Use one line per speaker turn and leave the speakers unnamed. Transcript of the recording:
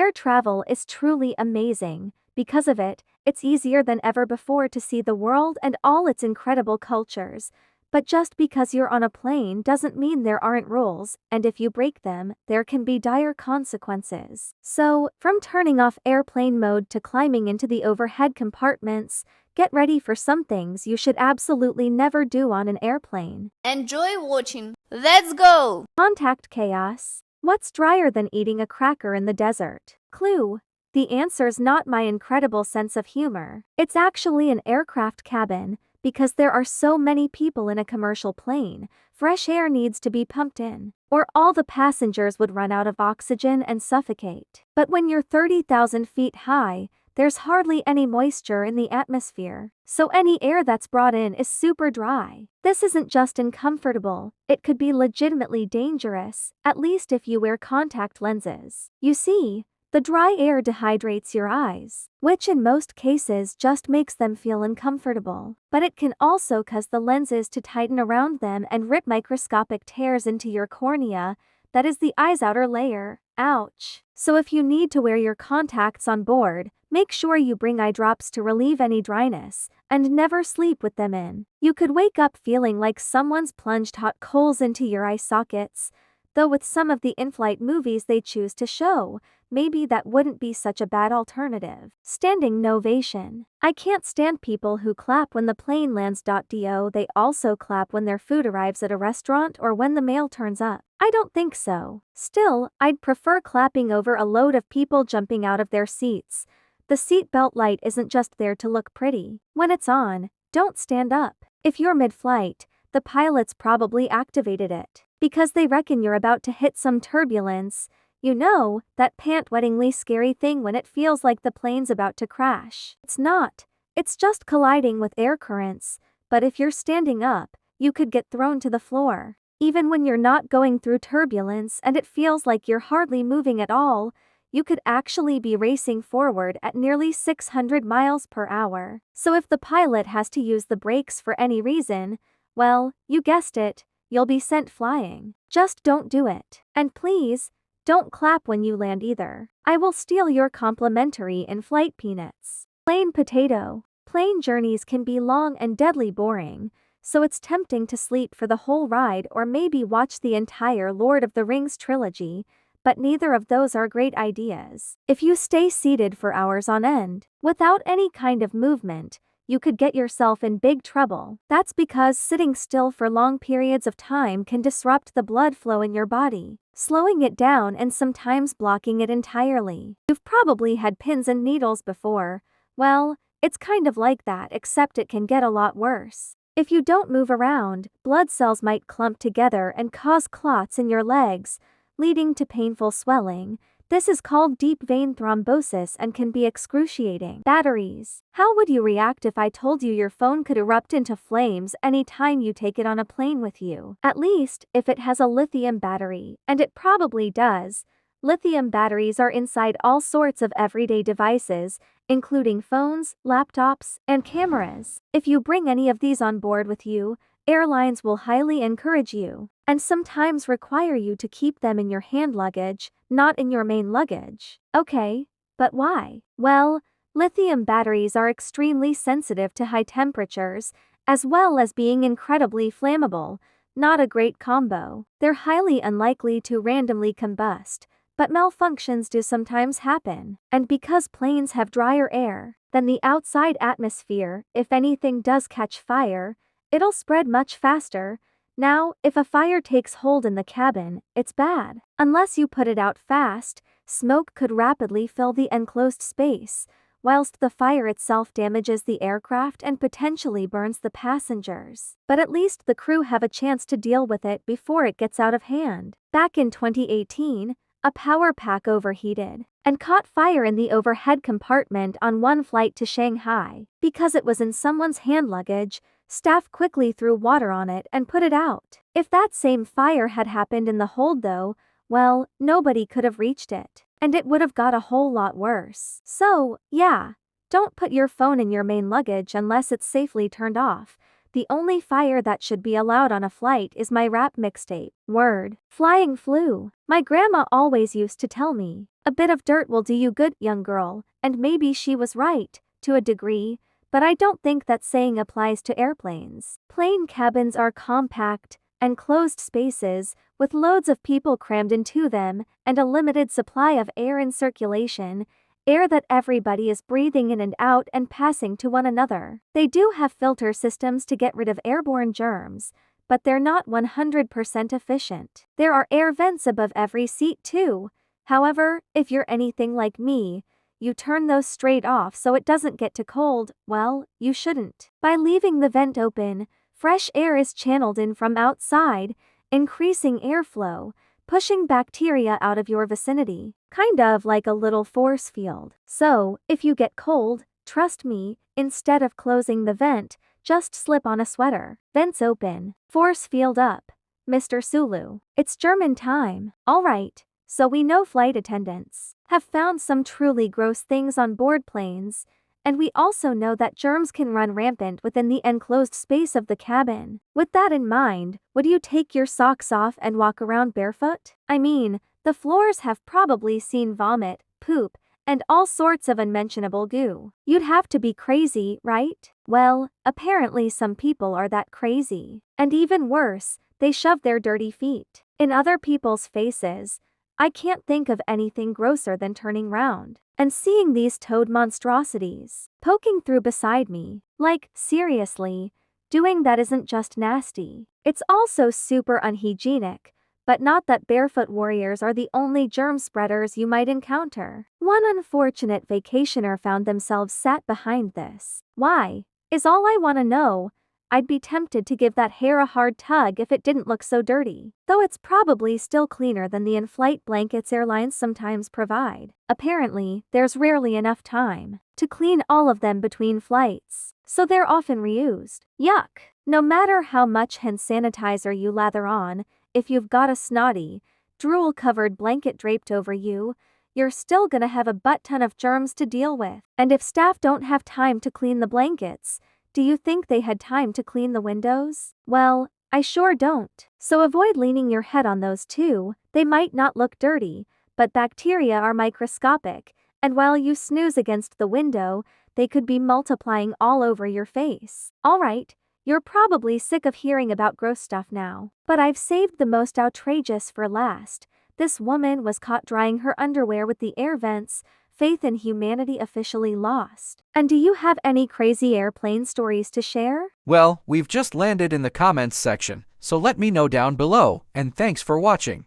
Air travel is truly amazing. Because of it, it's easier than ever before to see the world and all its incredible cultures. But just because you're on a plane doesn't mean there aren't rules, and if you break them, there can be dire consequences. So, from turning off airplane mode to climbing into the overhead compartments, get ready for some things you should absolutely never do on an airplane.
Enjoy watching. Let's go!
Contact chaos. What's drier than eating a cracker in the desert? Clue. The answer's not my incredible sense of humor. It's actually an aircraft cabin. Because there are so many people in a commercial plane, fresh air needs to be pumped in, or all the passengers would run out of oxygen and suffocate. But when you're 30,000 feet high, there's hardly any moisture in the atmosphere, so any air that's brought in is super dry. This isn't just uncomfortable, it could be legitimately dangerous, at least if you wear contact lenses. You see, the dry air dehydrates your eyes, which in most cases just makes them feel uncomfortable. But it can also cause the lenses to tighten around them and rip microscopic tears into your cornea, that is the eye's outer layer. Ouch. So if you need to wear your contacts on board, make sure you bring eye drops to relieve any dryness, and never sleep with them in. You could wake up feeling like someone's plunged hot coals into your eye sockets, though with some of the in-flight movies they choose to show, maybe that wouldn't be such a bad alternative. Standing Novation. I can't stand people who clap when the plane lands. Do they also clap when their food arrives at a restaurant or when the mail turns up? I don't think so. Still, I'd prefer clapping over a load of people jumping out of their seats. The seatbelt light isn't just there to look pretty. When it's on, don't stand up. If you're mid-flight, the pilots probably activated it because they reckon you're about to hit some turbulence. You know, that pant-wettingly scary thing when it feels like the plane's about to crash. It's not. It's just colliding with air currents, but if you're standing up, you could get thrown to the floor. Even when you're not going through turbulence and it feels like you're hardly moving at all, you could actually be racing forward at nearly 600 miles per hour. So if the pilot has to use the brakes for any reason, well, you guessed it, you'll be sent flying. Just don't do it. And please, don't clap when you land either. I will steal your complimentary in-flight peanuts. Plain potato. Plane journeys can be long and deadly boring, so it's tempting to sleep for the whole ride or maybe watch the entire Lord of the Rings trilogy, but neither of those are great ideas. If you stay seated for hours on end, without any kind of movement, you could get yourself in big trouble. That's because sitting still for long periods of time can disrupt the blood flow in your body, slowing it down and sometimes blocking it entirely. You've probably had pins and needles before. Well, it's kind of like that, except it can get a lot worse. If you don't move around, blood cells might clump together and cause clots in your legs, leading to painful swelling. This is called deep vein thrombosis and can be excruciating. Batteries. How would you react if I told you your phone could erupt into flames anytime you take it on a plane with you? At least, if it has a lithium battery, and it probably does. Lithium batteries are inside all sorts of everyday devices, including phones, laptops, and cameras. If you bring any of these on board with you, airlines will highly encourage you, and sometimes require you to keep them in your hand luggage, not in your main luggage. Okay, but why? Well, lithium batteries are extremely sensitive to high temperatures, as well as being incredibly flammable. Not a great combo. They're highly unlikely to randomly combust, but malfunctions do sometimes happen. And because planes have drier air than the outside atmosphere, if anything does catch fire, it'll spread much faster. Now, if a fire takes hold in the cabin, it's bad. Unless you put it out fast, smoke could rapidly fill the enclosed space, whilst the fire itself damages the aircraft and potentially burns the passengers. But at least the crew have a chance to deal with it before it gets out of hand. Back in 2018, a power pack overheated and caught fire in the overhead compartment on one flight to Shanghai. Because it was in someone's hand luggage, staff quickly threw water on it and put it out. If that same fire had happened in the hold though, well, nobody could have reached it, and it would have got a whole lot worse. So, yeah, don't put your phone in your main luggage unless it's safely turned off. The only fire that should be allowed on a flight is my rap mixtape. Word. Flying flu. My grandma always used to tell me, A bit of dirt will do you good, young girl, and maybe she was right, to a degree, but I don't think that saying applies to airplanes. Plane cabins are compact, enclosed spaces, with loads of people crammed into them, and a limited supply of air in circulation, air that everybody is breathing in and out and passing to one another. They do have filter systems to get rid of airborne germs, but they're not 100% efficient. There are air vents above every seat too. However, if you're anything like me, you turn those straight off so it doesn't get too cold. Well, you shouldn't. By leaving the vent open, fresh air is channeled in from outside, increasing airflow, pushing bacteria out of your vicinity, kind of like a little force field. So, if you get cold, trust me, instead of closing the vent, just slip on a sweater. Vents open, force field up. Mr. Sulu. It's German time. Alright, so we know flight attendants have found some truly gross things on board planes, and we also know that germs can run rampant within the enclosed space of the cabin. With that in mind, would you take your socks off and walk around barefoot? I mean, the floors have probably seen vomit, poop, and all sorts of unmentionable goo. You'd have to be crazy, right? Well, apparently some people are that crazy. And even worse, they shove their dirty feet in other people's faces. I can't think of anything grosser than turning round and seeing these toad monstrosities poking through beside me. Like, seriously, doing that isn't just nasty. It's also super unhygienic, but not that Barefoot Warriors are the only germ spreaders you might encounter. One unfortunate vacationer found themselves sat behind this. Why? Is all I want to know. I'd be tempted to give that hair a hard tug if it didn't look so dirty. Though it's probably still cleaner than the in-flight blankets airlines sometimes provide. Apparently, there's rarely enough time to clean all of them between flights, so they're often reused. Yuck! No matter how much hand sanitizer you lather on, if you've got a snotty, drool-covered blanket draped over you, you're still gonna have a butt-ton of germs to deal with. And if staff don't have time to clean the blankets, do you think they had time to clean the windows? Well, I sure don't. So avoid leaning your head on those too. They might not look dirty, but bacteria are microscopic, and while you snooze against the window, they could be multiplying all over your face. Alright, you're probably sick of hearing about gross stuff now, but I've saved the most outrageous for last. This woman was caught drying her underwear with the air vents. Faith in humanity officially lost. And do you have any crazy airplane stories to share?
Well, we've just landed in the comments section, so let me know down below, and thanks for watching.